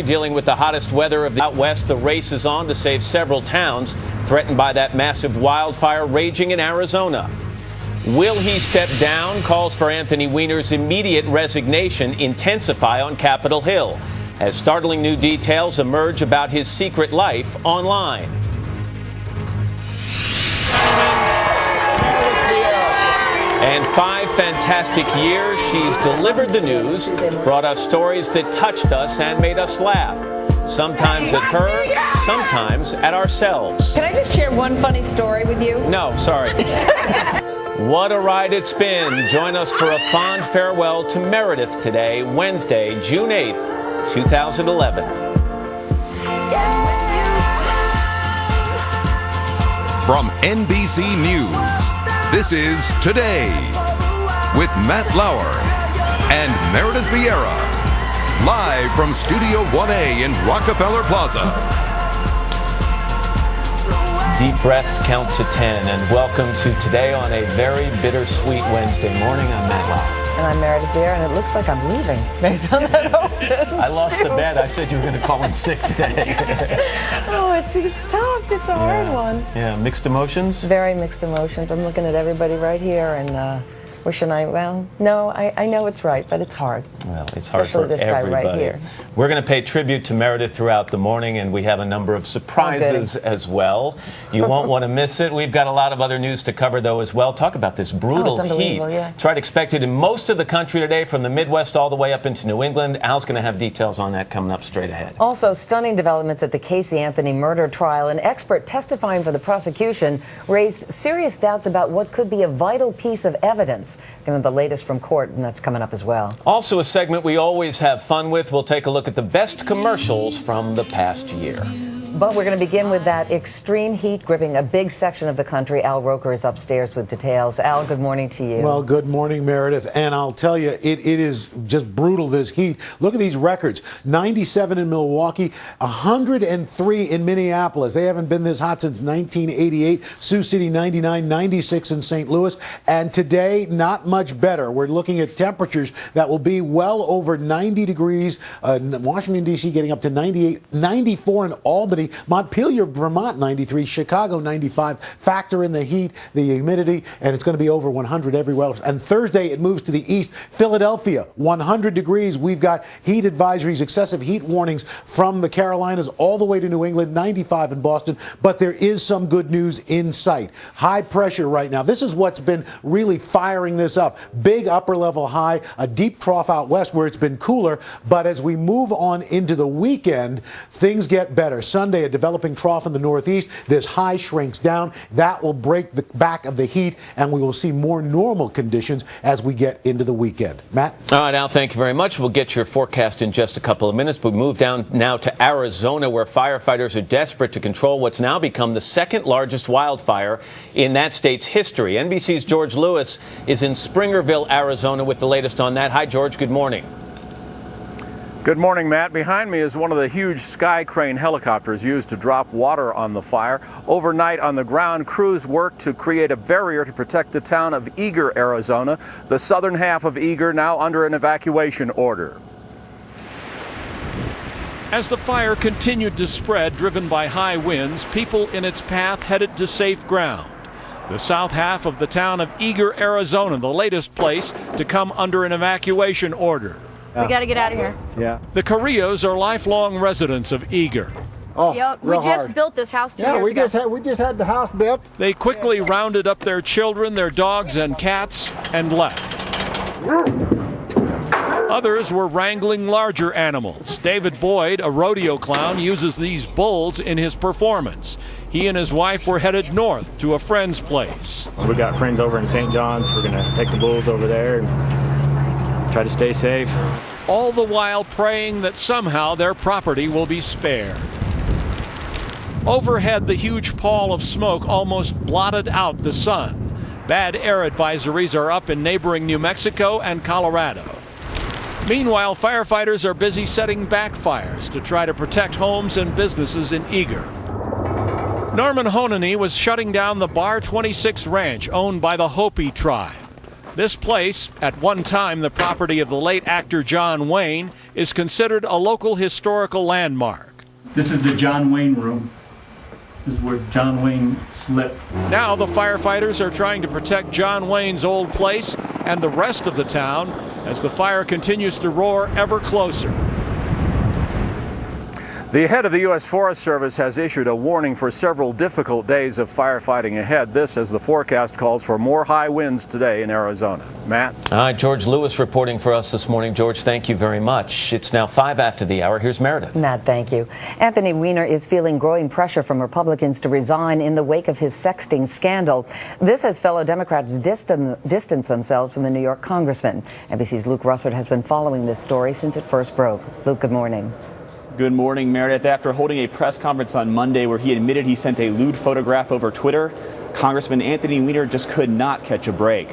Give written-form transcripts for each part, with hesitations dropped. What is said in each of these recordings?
Dealing with the hottest weather of the out west, the race is on to save several towns threatened by that massive wildfire raging in Arizona. Will he step down? Calls for Anthony Weiner's immediate resignation intensify on Capitol Hill as startling new details emerge about his secret life online. And 5 fantastic years, she's delivered the news, brought us stories that touched us and made us laugh. Sometimes at her, sometimes at ourselves. Can I just share one funny story with you? No, sorry. What a ride it's been. Join us for a fond farewell to Meredith today, Wednesday, June 8th, 2011. From NBC News, this is Today with Matt Lauer and Meredith Vieira, live from Studio 1A in Rockefeller Plaza. Deep breath, count to 10, and welcome to Today on a very bittersweet Wednesday morning. I'm Matt Lauer. And I'm Meredith Vieira, and it looks like I'm leaving based on that open. I lost the bet. I said you were going to call in sick today. Oh, it's tough. It's a hard one. Yeah, mixed emotions? Very mixed emotions. I'm looking at everybody right here and wishing I know it's right, but it's hard. Well, it's hard especially for this everybody. Guy right here. We're going to pay tribute to Meredith throughout the morning, and we have a number of surprises as well. You won't want to miss it. We've got a lot of other news to cover, though, as well. Talk about this brutal heat. Yeah. It's right expected in most of the country today, from the Midwest all the way up into New England. Al's going to have details on that coming up straight ahead. Also, stunning developments at the Casey Anthony murder trial. An expert testifying for the prosecution raised serious doubts about what could be a vital piece of evidence. And the latest from court, and that's coming up as well. Also, a segment we always have fun with. We'll take a look at the best commercials from the past year. But we're going to begin with that extreme heat gripping a big section of the country. Al Roker is upstairs with details. Al, good morning to you. Well, good morning, Meredith. And I'll tell you, it is just brutal, this heat. Look at these records. 97 in Milwaukee, 103 in Minneapolis. They haven't been this hot since 1988. Sioux City, 99, 96 in St. Louis. And today, not much better. We're looking at temperatures that will be well over 90 degrees. Washington, D.C. getting up to 98, 94 in Albany. Montpelier, Vermont, 93. Chicago, 95. Factor in the heat, the humidity, and it's going to be over 100 everywhere else. And Thursday, it moves to the east. Philadelphia, 100 degrees. We've got heat advisories, excessive heat warnings from the Carolinas all the way to New England, 95 in Boston. But there is some good news in sight. High pressure right now. This is what's been really firing this up. Big upper level high, a deep trough out west where it's been cooler. But as we move on into the weekend, things get better. Sunday, a developing trough in the northeast. This high shrinks down. That will break the back of the heat, and we will see more normal conditions as we get into the weekend. Matt? All right, Al, thank you very much. We'll get your forecast in just a couple of minutes, but we move down now to Arizona, where firefighters are desperate to control what's now become the second largest wildfire in that state's history. NBC's George Lewis is in Springerville, Arizona, with the latest on that. Hi, George. Good morning. Good morning, Matt. Behind me is one of the huge Sky Crane helicopters used to drop water on the fire. Overnight on the ground, crews worked to create a barrier to protect the town of Eager, Arizona. The southern half of Eager now under an evacuation order. As the fire continued to spread, driven by high winds, people in its path headed to safe ground. The south half of the town of Eager, Arizona, the latest place to come under an evacuation order. We got to get out of here. Yeah. The Carrillos are lifelong residents of Eager. Oh, yep. We just built this house 2 years ago. we just had the house built. They quickly rounded up their children, their dogs and cats, and left. Others were wrangling larger animals. David Boyd, a rodeo clown, uses these bulls in his performance. He and his wife were headed north to a friend's place. We got friends over in St. John's. We're going to take the bulls over there and try to stay safe. All the while praying that somehow their property will be spared. Overhead, the huge pall of smoke almost blotted out the sun. Bad air advisories are up in neighboring New Mexico and Colorado. Meanwhile, firefighters are busy setting backfires to try to protect homes and businesses in Eager. Norman Honey was shutting down the Bar 26 ranch owned by the Hopi tribe. This place, at one time the property of the late actor John Wayne, is considered a local historical landmark. This is the John Wayne room. This is where John Wayne slept. Now the firefighters are trying to protect John Wayne's old place and the rest of the town as the fire continues to roar ever closer. The head of the U.S. Forest Service has issued a warning for several difficult days of firefighting ahead. This as the forecast calls for more high winds today in Arizona. Matt? All right, George Lewis reporting for us this morning. George, thank you very much. It's now 5 after the hour. Here's Meredith. Matt, thank you. Anthony Weiner is feeling growing pressure from Republicans to resign in the wake of his sexting scandal. This as fellow Democrats distance themselves from the New York congressman. NBC's Luke Russert has been following this story since it first broke. Luke, good morning. Good morning, Meredith. After holding a press conference on Monday where he admitted he sent a lewd photograph over Twitter, Congressman Anthony Weiner just could not catch a break.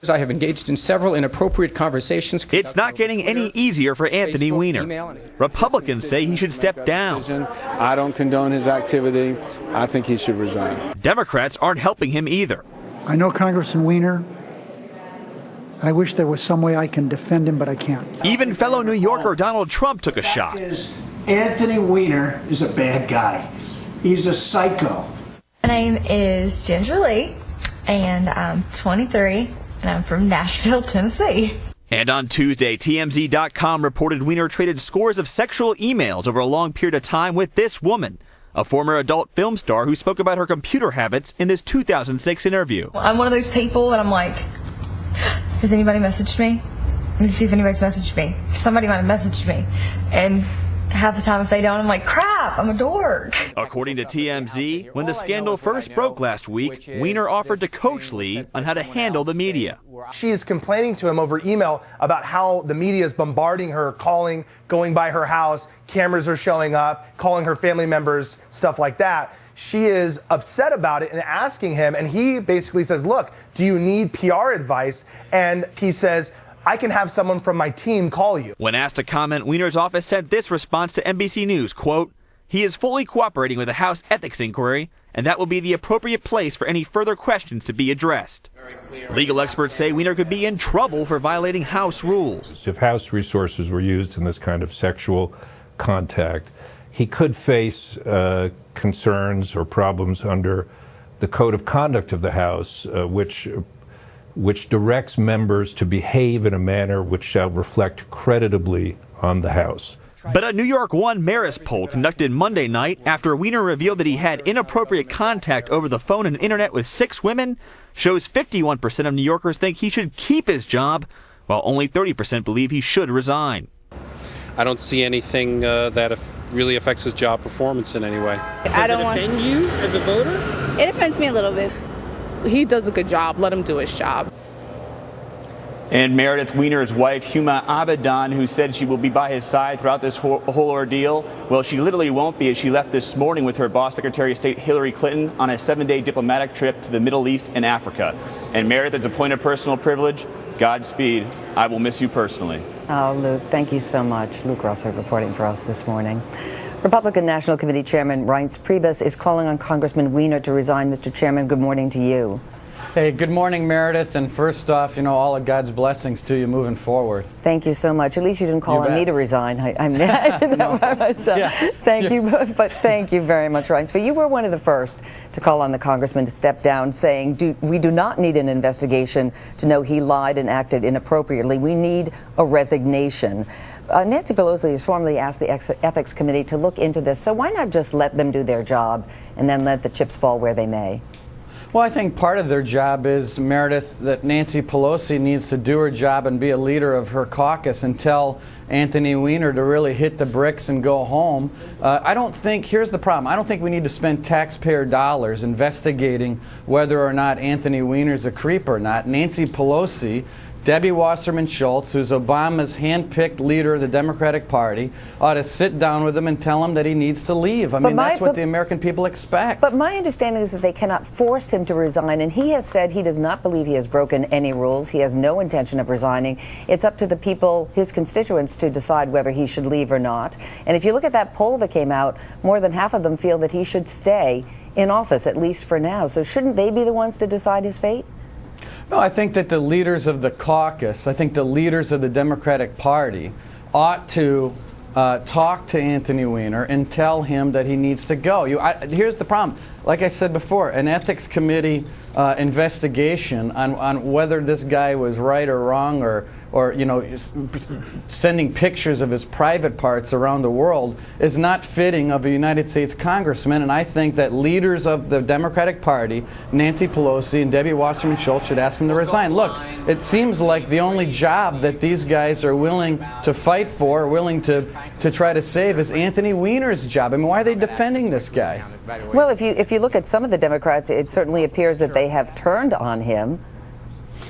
I have engaged in several inappropriate conversations. It's not getting any easier for Anthony Weiner. Republicans say he should step down. I don't condone his activity. I think he should resign. Democrats aren't helping him either. I know Congressman Weiner. I wish there was some way I can defend him, but I can't. Even fellow New Yorker Donald Trump took a shot. Anthony Weiner is a bad guy. He's a psycho. My name is Ginger Lee, and I'm 23, and I'm from Nashville, Tennessee. And on Tuesday, TMZ.com reported Weiner traded scores of sexual emails over a long period of time with this woman, a former adult film star who spoke about her computer habits in this 2006 interview. I'm one of those people that I'm like, has anybody messaged me? Let me see if anybody's messaged me. Somebody might have messaged me. And half the time if they don't, I'm like, crap, I'm a dork. According to TMZ, when the scandal first broke last week, Weiner offered to coach Lee on how to handle the media. She is complaining to him over email about how the media is bombarding her, calling, going by her house, cameras are showing up, calling her family members, stuff like that. She is upset about it and asking him, and he basically says, look, do you need PR advice? And he says, I can have someone from my team call you. When asked to comment, Weiner's office sent this response to NBC News, quote, he is fully cooperating with the House ethics inquiry, and that will be the appropriate place for any further questions to be addressed. Legal experts say Weiner could be in trouble for violating House rules. If House resources were used in this kind of sexual contact, he could face concerns or problems under the Code of Conduct of the House, which directs members to behave in a manner which shall reflect creditably on the House. But a New York One Marist poll conducted Monday night after Weiner revealed that he had inappropriate contact over the phone and internet with 6 women shows 51% of New Yorkers think he should keep his job, while only 30% believe he should resign. I don't see anything that really affects his job performance in any way. I don't want. Does it offend you as a voter? It offends me a little bit. He does a good job. Let him do his job. And Meredith Weiner's wife, Huma Abadan, who said she will be by his side throughout this whole ordeal, well, she literally won't be, as she left this morning with her boss, Secretary of State Hillary Clinton, on a 7-day diplomatic trip to the Middle East and Africa. And Meredith, as a point of personal privilege, Godspeed. I will miss you personally. Oh, Luke, thank you so much. Luke Russert reporting for us this morning. Republican National Committee Chairman Reince Priebus is calling on Congressman Weiner to resign. Mr. Chairman, good morning to you. Hey, good morning, Meredith. And first off, all of God's blessings to you moving forward. Thank you so much. At least you didn't call on me to resign. I'm by myself. Thank you, but thank you very much, Reince. But you were one of the first to call on the congressman to step down, saying we do not need an investigation to know he lied and acted inappropriately. We need a resignation. Nancy Pelosi has formally asked the Ethics Committee to look into this. So why not just let them do their job and then let the chips fall where they may? Well, I think part of their job is, Meredith, that Nancy Pelosi needs to do her job and be a leader of her caucus and tell Anthony Weiner to really hit the bricks and go home. Here's the problem. I don't think we need to spend taxpayer dollars investigating whether or not Anthony Weiner's a creep or not. Nancy Pelosi, Debbie Wasserman Schultz, who's Obama's hand-picked leader of the Democratic Party, ought to sit down with him and tell him that he needs to leave. I mean, that's what the American people expect. But my understanding is that they cannot force him to resign, and he has said he does not believe he has broken any rules. He has no intention of resigning. It's up to the people, his constituents, to decide whether he should leave or not. And if you look at that poll that came out, more than half of them feel that he should stay in office, at least for now. So shouldn't they be the ones to decide his fate? No, I think that the leaders of the caucus, I think the leaders of the Democratic Party ought to talk to Anthony Weiner and tell him that he needs to go. Here's the problem. Like I said before, an ethics committee investigation on whether this guy was right or wrong, or you know, sending pictures of his private parts around the world is not fitting of a United States congressman. And I think that leaders of the Democratic Party, Nancy Pelosi and Debbie Wasserman Schultz, should ask him to resign. Look, it seems like the only job that these guys are willing to fight for, willing to try to save, is Anthony Weiner's job. I mean, why are they defending this guy? Well, if you look at some of the Democrats, it certainly appears that they have turned on him.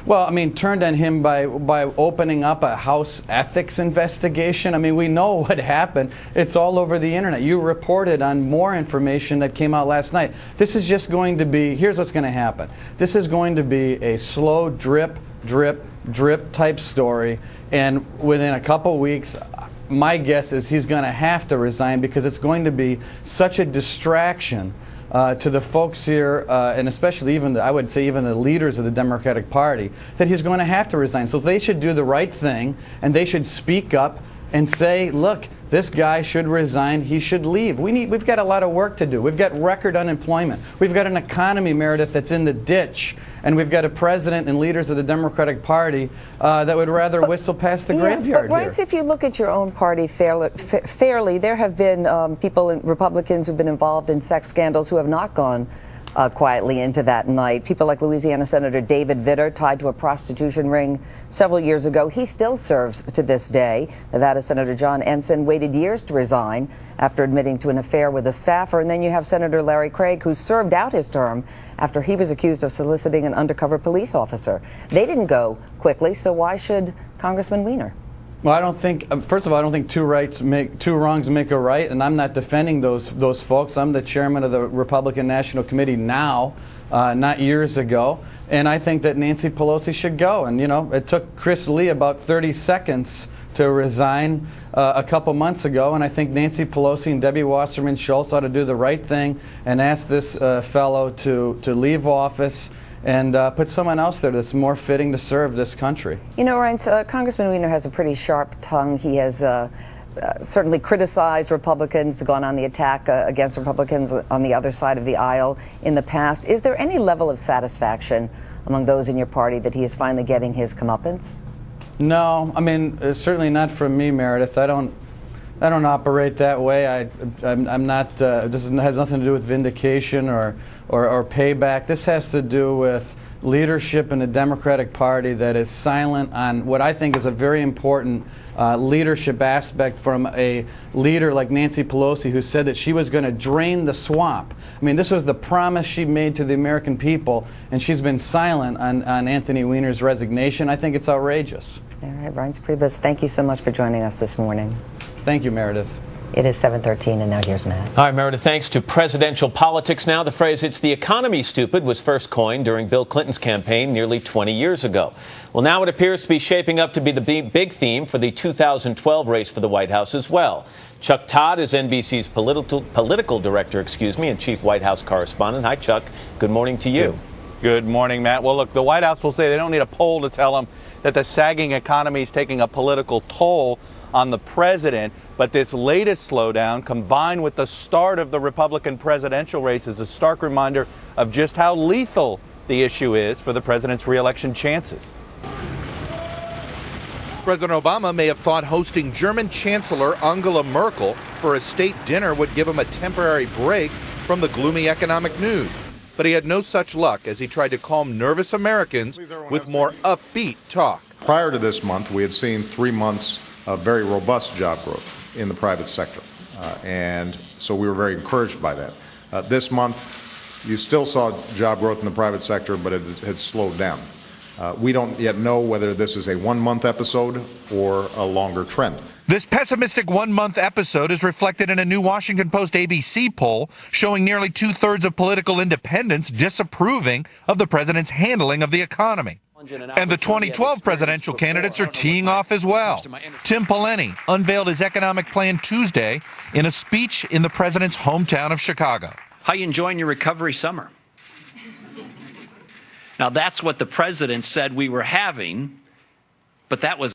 Well, I mean, turned on him by opening up a House ethics investigation. I mean, we know what happened. It's all over the internet. You reported on more information that came out last night. This is just going to be, here's what's going to happen. This is going to be a slow drip, drip, drip type story, and within a couple weeks, my guess is he's going to have to resign, because it's going to be such a distraction to the folks here, and especially even, I would say, even the leaders of the Democratic Party, that he's going to have to resign. So they should do the right thing, and they should speak up and say, look, this guy should resign, he should leave. We've got a lot of work to do. We've got record unemployment. We've got an economy, Meredith, that's in the ditch. And we've got a president and leaders of the Democratic Party that would rather whistle past the graveyard but Reince, if you look at your own party fairly, there have been Republicans who've been involved in sex scandals who have not gone quietly into that night. People like Louisiana Senator David Vitter, tied to a prostitution ring several years ago. He still serves to this day. Nevada Senator John Ensign waited years to resign after admitting to an affair with a staffer. And then you have Senator Larry Craig, who served out his term after he was accused of soliciting an undercover police officer. They didn't go quickly, so why should Congressman Weiner? Well, I don't think, first of all, I don't think two wrongs make a right, and I'm not defending those folks. I'm the chairman of the Republican National Committee now, not years ago, and I think that Nancy Pelosi should go. And, you know, it took Chris Lee about 30 seconds to resign a couple months ago, and I think Nancy Pelosi and Debbie Wasserman Schultz ought to do the right thing and ask this fellow to leave office and put someone else there that's more fitting to serve this country. You know, Reince, Congressman Weiner has a pretty sharp tongue. He has certainly criticized Republicans, gone on the attack against Republicans on the other side of the aisle in the past. Is there any level of satisfaction among those in your party that he is finally getting his comeuppance? No, I mean, certainly not from me, Meredith. I don't operate that way. I'm not. This has nothing to do with vindication or payback. This has to do with leadership in the Democratic Party that is silent on what I think is a very important leadership aspect from a leader like Nancy Pelosi, who said that she was going to drain the swamp. I mean, this was the promise she made to the American people, and she's been silent on Anthony Weiner's resignation. I think it's outrageous. All right, Reince Priebus, thank you so much for joining us this morning. Thank you, Meredith. It is 7:13, and now here's Matt. All right, Meredith, thanks. To presidential politics now. The phrase, "it's the economy, stupid," was first coined during Bill Clinton's campaign nearly 20 years ago. Well, now it appears to be shaping up to be the big theme for the 2012 race for the White House as well. Chuck Todd is NBC's political director, and chief White House correspondent. Hi, Chuck. Good morning to you. Good morning, Matt. Well, look, the White House will say they don't need a poll to tell them that the sagging economy is taking a political toll on the president. But this latest slowdown, combined with the start of the Republican presidential race, is a stark reminder of just how lethal the issue is for the president's re-election chances. President Obama may have thought hosting German Chancellor Angela Merkel for a state dinner would give him a temporary break from the gloomy economic news. But he had no such luck as he tried to calm nervous Americans with more upbeat talk. Prior to this month, we had seen 3 months of very robust job growth in the private sector. And so we were very encouraged by that. This month, you still saw job growth in the private sector, but it had slowed down. We don't yet know whether this is a one-month episode or a longer trend. This pessimistic one-month episode is reflected in a new Washington Post ABC poll showing nearly 2/3 of political independents disapproving of the president's handling of the economy. And the 2012 presidential candidates are teeing off as well. Tim Pawlenty unveiled his economic plan Tuesday in a speech in the president's hometown of Chicago. How you enjoying your recovery summer? Now, that's what the president said we were having, but that was